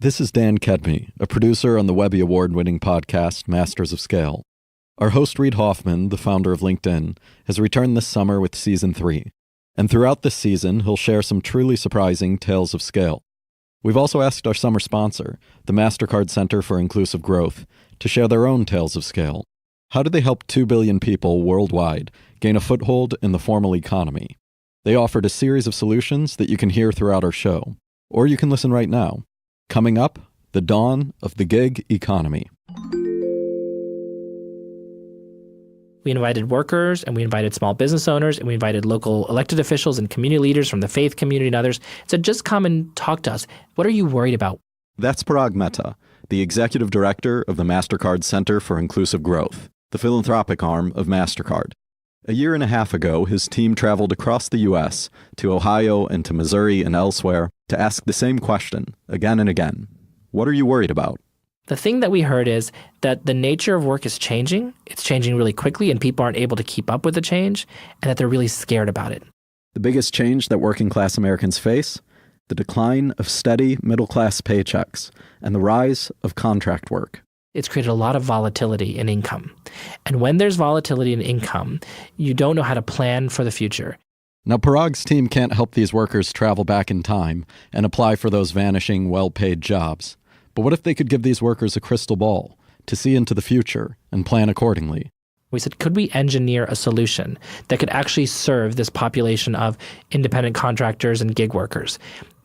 This is Dan Kedme, a producer on the Webby Award-winning podcast Masters of Scale. Our host Reid Hoffman, the founder of LinkedIn, has returned this summer with Season 3. And throughout this season, he'll share some truly surprising tales of scale. We've also asked our summer sponsor, the MasterCard Center for Inclusive Growth, to share their own tales of scale. How did they help 2 billion people worldwide gain a foothold in the formal economy? They offered a series of solutions that you can hear throughout our show, or you can listen right now. Coming up, the dawn of the gig economy. We invited workers, and we invited small business owners, and we invited local elected officials and community leaders from the faith community and others. Said, just come and talk to us. What are you worried about? That's Parag Mehta, the executive director of the MasterCard Center for Inclusive Growth, the philanthropic arm of MasterCard. A year and a half ago, his team traveled across the U.S. to Ohio and to Missouri and elsewhere to ask the same question again and again. What are you worried about? The thing that we heard is that the nature of work is changing. It's changing really quickly, and people aren't able to keep up with the change, and that they're really scared about it. The biggest change that working-class Americans face? The decline of steady middle-class paychecks and the rise of contract work. It's created a lot of volatility in income. And when there's volatility in income, you don't know how to plan for the future. Now, Parag's team can't help these workers travel back in time and apply for those vanishing, well-paid jobs. But what if they could give these workers a crystal ball to see into the future and plan accordingly? We said, could we engineer a solution that could actually serve this population of independent contractors and gig workers?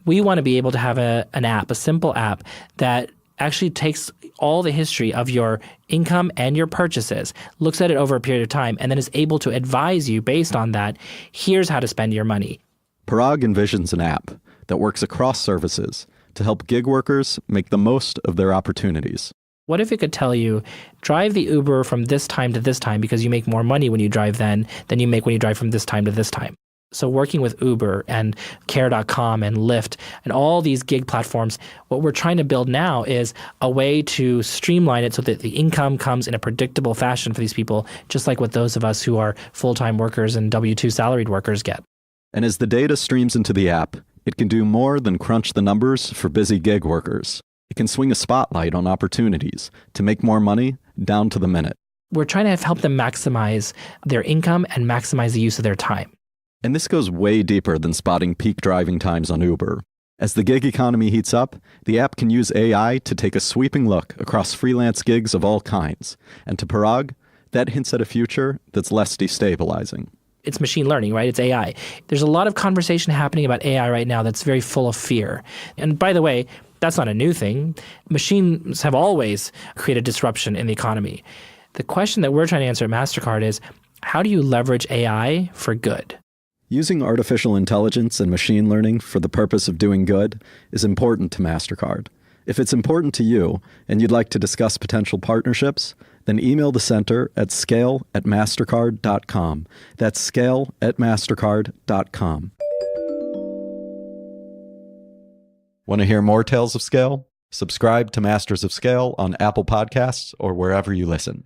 We want to be able to have an app, a simple app that actually takes all the history of your income and your purchases, looks at it over a period of time, and then is able to advise you based on that, here's how to spend your money. Parag envisions an app that works across services to help gig workers make the most of their opportunities. What if it could tell you, drive the Uber from this time to this time because you make more money when you drive then than you make when you drive from this time to this time? So working with Uber and Care.com and Lyft and all these gig platforms, what we're trying to build now is a way to streamline it so that the income comes in a predictable fashion for these people, just like what those of us who are full-time workers and W-2 salaried workers get. And as the data streams into the app, it can do more than crunch the numbers for busy gig workers. It can swing a spotlight on opportunities to make more money down to the minute. We're trying to help them maximize their income and maximize the use of their time. And this goes way deeper than spotting peak driving times on Uber. As the gig economy heats up, the app can use AI to take a sweeping look across freelance gigs of all kinds. And to Parag, that hints at a future that's less destabilizing. It's machine learning, right? It's AI. There's a lot of conversation happening about AI right now that's very full of fear. And by the way, that's not a new thing. Machines have always created disruption in the economy. The question that we're trying to answer at MasterCard is, how do you leverage AI for good? Using artificial intelligence and machine learning for the purpose of doing good is important to MasterCard. If it's important to you and you'd like to discuss potential partnerships, then email the center at scale@mastercard.com. That's scale@mastercard.com. Want to hear more tales of scale? Subscribe to Masters of Scale on Apple Podcasts or wherever you listen.